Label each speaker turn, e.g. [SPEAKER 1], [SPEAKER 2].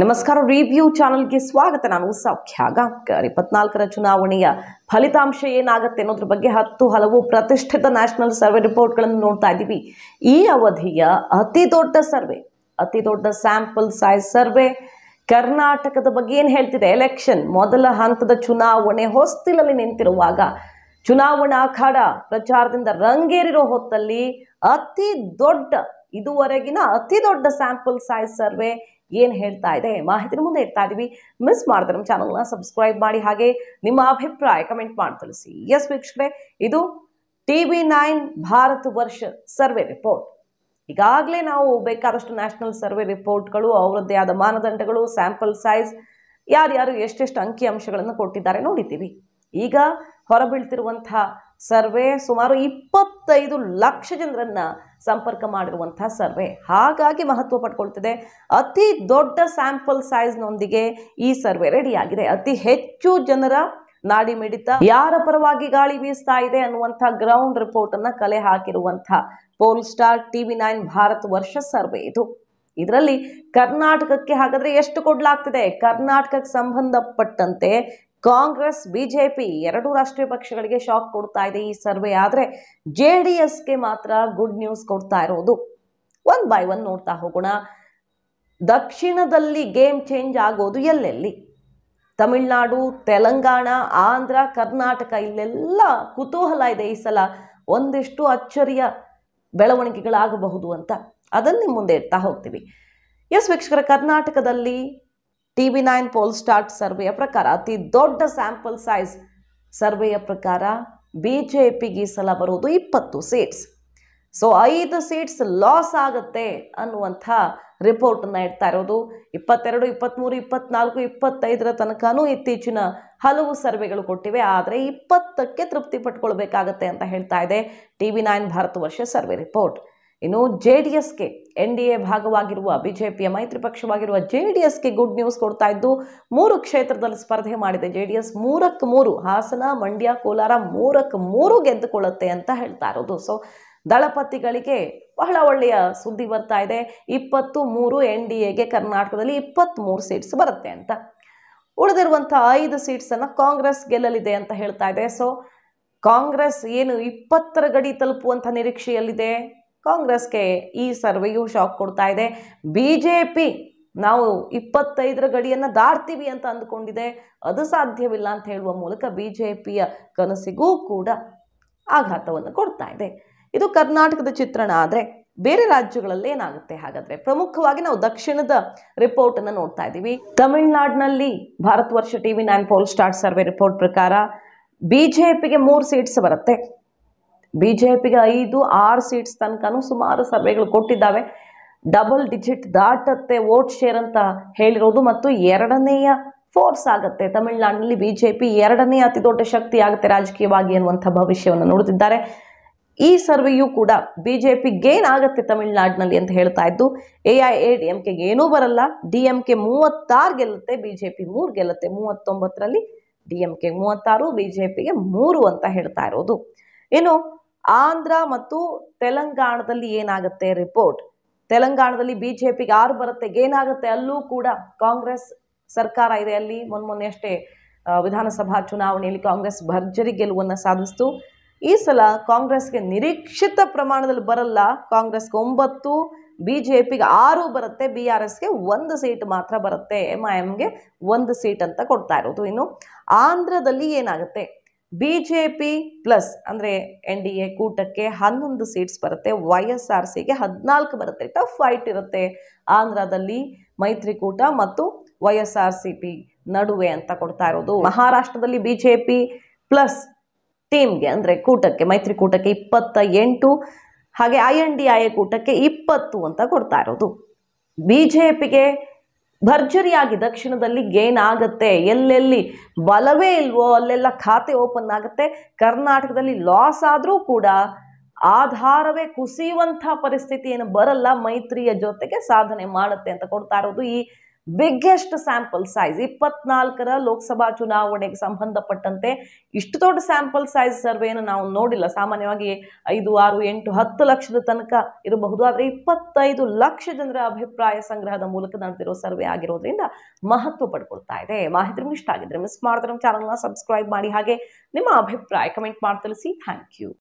[SPEAKER 1] ನಮಸ್ಕಾರ ರಿವ್ಯೂ ಚಾನೆಲ್ಗೆ ಸ್ವಾಗತ. ನಾನು ಸೌಖ್ಯ ಗಾಂವ್ಕರ್. 24ರ ಚುನಾವಣೆಯ ಫಲಿತಾಂಶ ಏನಾಗುತ್ತೆ ಅನ್ನೋದ್ರ ಬಗ್ಗೆ ಹಲವು ಪ್ರತಿಷ್ಠಿತ ನ್ಯಾಷನಲ್ ಸರ್ವೆ ರಿಪೋರ್ಟ್ಗಳನ್ನು ನೋಡ್ತಾ ಇದ್ದೀವಿ. ಈ ಅವಧಿಯ ಅತಿ ದೊಡ್ಡ ಸ್ಯಾಂಪಲ್ ಸೈಜ್ ಸರ್ವೆ ಕರ್ನಾಟಕದ ಬಗ್ಗೆ ಏನು ಹೇಳ್ತಿದೆ? ಎಲೆಕ್ಷನ್ ಮೊದಲ ಹಂತದ ಚುನಾವಣೆ ಹೊಸ್ತಿಲಲ್ಲಿ ನಿಂತಿರುವಾಗ, ಚುನಾವಣಾ ಅಖಾಡ ಪ್ರಚಾರದಿಂದ ರಂಗೇರಿರೋ ಹೊತ್ತಲ್ಲಿ ಇದುವರೆಗಿನ ಅತಿ ದೊಡ್ಡ ಸ್ಯಾಂಪಲ್ ಸೈಜ್ ಸರ್ವೆ ಏನು ಹೇಳ್ತಾ ಇದೆ ಮಾಹಿತಿನ ಮುಂದೆ ಇಡ್ತಾ ಇದೀವಿ. ಮಿಸ್ ಮಾಡಿದ್ರೆ ನಮ್ಮ ಚಾನಲ್ನ ಸಬ್ಸ್ಕ್ರೈಬ್ ಮಾಡಿ, ಹಾಗೆ ನಿಮ್ಮ ಅಭಿಪ್ರಾಯ ಕಮೆಂಟ್ ಮಾಡಿ ತಿಳಿಸಿ. ಎಸ್ ವೀಕ್ಷಕರೇ, ಇದು TV9 ಭಾರತ ವರ್ಷ ಸರ್ವೆ ರಿಪೋರ್ಟ್. ಈಗಾಗಲೇ ನಾವು ಬೇಕಾದಷ್ಟು ನ್ಯಾಷನಲ್ ಸರ್ವೆ ರಿಪೋರ್ಟ್ಗಳು, ಅವರದ್ದೇ ಆದ ಮಾನದಂಡಗಳು, ಸ್ಯಾಂಪಲ್ ಸೈಜ್, ಯಾರ್ಯಾರು ಎಷ್ಟೆಷ್ಟು ಅಂಕಿ ಅಂಶಗಳನ್ನು ಕೊಟ್ಟಿದ್ದಾರೆ ನೋಡಿದ್ದೀವಿ. ಈಗ ಹೊರಬೀಳ್ತಿರುವಂತಹ ಸರ್ವೆ ಸುಮಾರು 25 ಲಕ್ಷ ಜನರನ್ನ ಸಂಪರ್ಕ ಮಾಡಿರುವಂತಹ ಸರ್ವೆ, ಹಾಗಾಗಿ ಮಹತ್ವ ಪಡ್ಕೊಳ್ತಿದೆ. ಅತಿ ದೊಡ್ಡ ಸ್ಯಾಂಪಲ್ ಸೈಜ್ನೊಂದಿಗೆ ಈ ಸರ್ವೆ ರೆಡಿ ಆಗಿದೆ. ಅತಿ ಹೆಚ್ಚು ಜನರ ನಾಡಿ ಮಿಡಿತ, ಯಾರ ಪರವಾಗಿ ಗಾಳಿ ಬೀಸ್ತಾ ಇದೆ ಅನ್ನುವಂಥ ಗ್ರೌಂಡ್ ರಿಪೋರ್ಟ್ ಅನ್ನ ಕಲೆ ಹಾಕಿರುವಂತಹ ಪೋಲ್ ಸ್ಟಾರ್ TV9 ಭಾರತ ವರ್ಷ ಸರ್ವೆ ಇದು. ಇದರಲ್ಲಿ ಕರ್ನಾಟಕಕ್ಕೆ ಹಾಗಾದ್ರೆ ಎಷ್ಟು ಕೊಡ್ಲಾಗ್ತಿದೆ? ಕರ್ನಾಟಕಕ್ಕೆ ಸಂಬಂಧಪಟ್ಟಂತೆ ಕಾಂಗ್ರೆಸ್, ಬಿಜೆಪಿ ಎರಡೂ ರಾಷ್ಟ್ರೀಯ ಪಕ್ಷಗಳಿಗೆ ಶಾಕ್ ಕೊಡ್ತಾ ಇದೆ ಈ ಸರ್ವೆ. ಆದ್ರೆ JDSಗೆ ಮಾತ್ರ ಗುಡ್ ನ್ಯೂಸ್ ಕೊಡ್ತಾ ಇರೋದು. ಒನ್ ಬೈ ಒನ್ ನೋಡ್ತಾ ಹೋಗೋಣ. ದಕ್ಷಿಣದಲ್ಲಿ ಗೇಮ್ ಚೇಂಜ್ ಆಗೋದು ಎಲ್ಲೆಲ್ಲಿ? ತಮಿಳುನಾಡು, ತೆಲಂಗಾಣ, ಆಂಧ್ರ, ಕರ್ನಾಟಕ, ಇಲ್ಲೆಲ್ಲ ಕುತೂಹಲ ಇದೆ. ಈ ಸಲ ಒಂದಿಷ್ಟು ಅಚ್ಚರಿಯ ಬೆಳವಣಿಗೆಗಳಾಗಬಹುದು ಅಂತ, ಅದನ್ನು ನಿಮ್ಮ ಮುಂದೆ ಇಡ್ತಾ ಹೋಗ್ತೀವಿ. ಎಸ್ ವೀಕ್ಷಕರ, ಕರ್ನಾಟಕದಲ್ಲಿ TV9 ಪೋಲ್ ಸ್ಟಾರ್ಟ್ ಸರ್ವೆಯ ಪ್ರಕಾರ, ಅತಿ ದೊಡ್ಡ ಸ್ಯಾಂಪಲ್ ಸೈಜ್ ಸರ್ವೆಯ ಪ್ರಕಾರ ಬಿಜೆಪಿಗೆ ಈ ಸಲ ಬರೋದು 20 ಸೀಟ್ಸ್. ಸೊ 5 ಸೀಟ್ಸ್ ಲಾಸ್ ಆಗುತ್ತೆ ಅನ್ನುವಂಥ ರಿಪೋರ್ಟನ್ನು ಇಡ್ತಾ ಇರೋದು. 22, 23, 24, 25ರ ತನಕನೂ ಇತ್ತೀಚಿನ ಹಲವು ಸರ್ವೆಗಳು ಕೊಟ್ಟಿವೆ. ಆದರೆ 20ಕ್ಕೆ ತೃಪ್ತಿ ಪಟ್ಕೊಳ್ಬೇಕಾಗತ್ತೆ ಅಂತ ಹೇಳ್ತಾ ಇದೆ TV9 ಭಾರತ ವರ್ಷ ಸರ್ವೆ ರಿಪೋರ್ಟ್. ಇನ್ನು JDSಗೆ, NDA ಭಾಗವಾಗಿರುವ ಬಿಜೆಪಿಯ ಮೈತ್ರಿ ಪಕ್ಷವಾಗಿರುವ JDSಗೆ ಗುಡ್ ನ್ಯೂಸ್ ಕೊಡ್ತಾ ಇದ್ದು, 3 ಕ್ಷೇತ್ರದಲ್ಲಿ ಸ್ಪರ್ಧೆ ಮಾಡಿದೆ JDS. 3ಕ್ಕೆ 3 ಹಾಸನ, ಮಂಡ್ಯ, ಕೋಲಾರ 3ಕ್ಕೆ 3 ಗೆದ್ದುಕೊಳ್ಳುತ್ತೆ ಅಂತ ಹೇಳ್ತಾ ಇರೋದು. ಸೊ ದಳಪತಿಗಳಿಗೆ ಬಹಳ ಒಳ್ಳೆಯ ಸುದ್ದಿ ಬರ್ತಾ ಇದೆ. 23 NDAಗೆ ಕರ್ನಾಟಕದಲ್ಲಿ 23 ಸೀಟ್ಸ್ ಬರುತ್ತೆ ಅಂತ. ಉಳಿದಿರುವಂಥ 5 ಸೀಟ್ಸ್ ಅನ್ನ ಕಾಂಗ್ರೆಸ್ ಗೆಲ್ಲಲಿದೆ ಅಂತ ಹೇಳ್ತಾ ಇದೆ. ಸೊ ಕಾಂಗ್ರೆಸ್ ಏನು 20ರ ಗಡಿ ತಲುಪುವಂಥ ನಿರೀಕ್ಷೆಯಲ್ಲಿದೆ. ಕಾಂಗ್ರೆಸ್ಗೆ ಈ ಸರ್ವೆಯು ಶಾಕ್ ಕೊಡ್ತಾ ಇದೆ. ಬಿಜೆಪಿ ನಾವು 25ರ ಗಡಿಯನ್ನು ದಾಟ್ತೀವಿ ಅಂತ ಅಂದುಕೊಂಡಿದೆ, ಅದು ಸಾಧ್ಯವಿಲ್ಲ ಅಂತ ಹೇಳುವ ಮೂಲಕ ಬಿಜೆಪಿಯ ಕನಸಿಗೂ ಕೂಡ ಆಘಾತವನ್ನು ಕೊಡ್ತಾ ಇದೆ. ಇದು ಕರ್ನಾಟಕದ ಚಿತ್ರಣ. ಆದರೆ ಬೇರೆ ರಾಜ್ಯಗಳಲ್ಲಿ ಏನಾಗುತ್ತೆ ಹಾಗಾದ್ರೆ? ಪ್ರಮುಖವಾಗಿ ನಾವು ದಕ್ಷಿಣದ ರಿಪೋರ್ಟ್ ಅನ್ನು ನೋಡ್ತಾ ಇದ್ದೀವಿ. ತಮಿಳುನಾಡಿನಲ್ಲಿ ಭಾರತ ವರ್ಷ TV9 pole start survey report ಪ್ರಕಾರ ಬಿಜೆಪಿಗೆ 3 ಸೀಟ್ಸ್ ಬರುತ್ತೆ. ಬಿಜೆಪಿಗೆ 5-6 ಸೀಟ್ಸ್ ತನಕನೂ ಸುಮಾರು ಸರ್ವೆಗಳು ಕೊಟ್ಟಿದ್ದಾವೆ. ಡಬಲ್ ಡಿಜಿಟ್ ದಾಟತ್ತೆ ವೋಟ್ ಶೇರ್ ಅಂತ ಹೇಳಿರೋದು, ಮತ್ತು 2ನೇಯ ಫೋರ್ಸ್ ಆಗುತ್ತೆ. ತಮಿಳುನಾಡಿನಲ್ಲಿ ಬಿಜೆಪಿ 2ನೇ ಅತಿ ದೊಡ್ಡ ಶಕ್ತಿ ಆಗುತ್ತೆ ರಾಜಕೀಯವಾಗಿ ಅನ್ನುವಂಥ ಭವಿಷ್ಯವನ್ನು ನೋಡುತ್ತಿದ್ದಾರೆ. ಈ ಸರ್ವೆಯೂ ಕೂಡ ಬಿಜೆಪಿ ಗೇನ್ ಆಗುತ್ತೆ ತಮಿಳುನಾಡಿನಲ್ಲಿ ಅಂತ ಹೇಳ್ತಾ ಇದ್ದು, AIADMKಗೆ ಏನೂ ಬರಲ್ಲ. DMK 36 ಗೆಲ್ಲುತ್ತೆ, ಬಿಜೆಪಿ 3 ಗೆಲ್ಲುತ್ತೆ. 39ರಲ್ಲಿ DMK 36, ಬಿಜೆಪಿಗೆ 3 ಅಂತ ಹೇಳ್ತಾ ಇರೋದು. ಇನ್ನು ಆಂಧ್ರ ಮತ್ತು ತೆಲಂಗಾಣದಲ್ಲಿ ಏನಾಗುತ್ತೆ ರಿಪೋರ್ಟ್? ತೆಲಂಗಾಣದಲ್ಲಿ ಬಿಜೆಪಿಗೆ 6 ಬರುತ್ತೆ, ಗೇನ್ ಆಗುತ್ತೆ. ಅಲ್ಲೂ ಕೂಡ ಕಾಂಗ್ರೆಸ್ ಸರ್ಕಾರ ಇದೆ. ಅಲ್ಲಿ ಮೊನ್ನೆ ಅಷ್ಟೇ ವಿಧಾನಸಭಾ ಚುನಾವಣೆಯಲ್ಲಿ ಕಾಂಗ್ರೆಸ್ ಭರ್ಜರಿ ಗೆಲುವನ್ನು ಸಾಧಿಸಿತು. ಈ ಸಲ ಕಾಂಗ್ರೆಸ್ಗೆ ನಿರೀಕ್ಷಿತ ಪ್ರಮಾಣದಲ್ಲಿ ಬರಲ್ಲ. ಕಾಂಗ್ರೆಸ್ಗೆ 9, ಬಿಜೆಪಿಗೆ 6 ಬರುತ್ತೆ, BRSಗೆ 1 ಸೀಟ್ ಮಾತ್ರ ಬರುತ್ತೆ, MIMಗೆ 1 ಸೀಟ್ ಅಂತ ಕೊಡ್ತಾ ಇರೋದು. ಇನ್ನು ಆಂಧ್ರದಲ್ಲಿ ಏನಾಗುತ್ತೆ? ಬಿಜೆಪಿ ಪ್ಲಸ್ ಅಂದರೆ NDA ಕೂಟಕ್ಕೆ 11 ಸೀಟ್ಸ್ ಬರುತ್ತೆ, YSRCಗೆ 14 ಬರುತ್ತೆ. ಟಫ್ ಫೈಟ್ ಇರುತ್ತೆ ಆಂಧ್ರದಲ್ಲಿ ಮೈತ್ರಿಕೂಟ ಮತ್ತು YSRCP ನಡುವೆ ಅಂತ ಕೊಡ್ತಾ ಇರೋದು. ಮಹಾರಾಷ್ಟ್ರದಲ್ಲಿ ಬಿಜೆಪಿ ಪ್ಲಸ್ ಟೀಮ್ಗೆ ಅಂದರೆ ಕೂಟಕ್ಕೆ, ಮೈತ್ರಿಕೂಟಕ್ಕೆ 28, ಹಾಗೆ INDIA ಕೂಟಕ್ಕೆ 20 ಅಂತ ಕೊಡ್ತಾ ಇರೋದು. ಬಿಜೆಪಿಗೆ ಭರ್ಜರಿಯಾಗಿ ದಕ್ಷಿಣದಲ್ಲಿ ಗೇನ್ ಆಗುತ್ತೆ. ಎಲ್ಲೆಲ್ಲಿ ಬಲವೇ ಇಲ್ವೋ ಅಲ್ಲೆಲ್ಲ ಖಾತೆ ಓಪನ್ ಆಗುತ್ತೆ. ಕರ್ನಾಟಕದಲ್ಲಿ ಲಾಸ್ ಆದರೂ ಕೂಡ ಆಧಾರವೇ ಕುಸಿಯುವಂಥ ಪರಿಸ್ಥಿತಿ ಏನು ಬರಲ್ಲ, ಮೈತ್ರಿಯ ಜೊತೆಗೆ ಸಾಧನೆ ಮಾಡುತ್ತೆ ಅಂತ ಕೊಡ್ತಾ ಇರೋದು. ಈ ಬಿಗ್ಗೆಸ್ಟ್ ಸ್ಯಾಂಪಲ್ ಸೈಜ್ 24ರ ಲೋಕಸಭಾ ಚುನಾವಣೆಗೆ ಸಂಬಂಧಪಟ್ಟಂತೆ ಇಷ್ಟು ದೊಡ್ಡ ಸ್ಯಾಂಪಲ್ ಸೈಜ್ ಸರ್ವೆಯನ್ನು ನಾವು ನೋಡಿಲ್ಲ. ಸಾಮಾನ್ಯವಾಗಿ 5, 6, 8, 10 ಲಕ್ಷದ ತನಕ ಇರಬಹುದು. ಆದರೆ 25 ಲಕ್ಷ ಜನರ ಅಭಿಪ್ರಾಯ ಸಂಗ್ರಹದ ಮೂಲಕ ನಡೆದಿರೋ ಸರ್ವೆ ಆಗಿರೋದ್ರಿಂದ ಮಹತ್ವ ಪಡ್ಕೊಳ್ತಾ ಇದೆ. ಮಾಹಿತಿ ನಿಮ್ಗೆ ಇಷ್ಟ ಆಗಿದ್ರೆ ಮಿಸ್ ಮಾಡಿದ್ರೆ ನಮ್ಮ ಚಾನಲ್ನ ಸಬ್ಸ್ಕ್ರೈಬ್ ಮಾಡಿ, ಹಾಗೆ ನಿಮ್ಮ ಅಭಿಪ್ರಾಯ ಕಮೆಂಟ್ ಮಾಡಿ ತಿಳಿಸಿ. Thank you.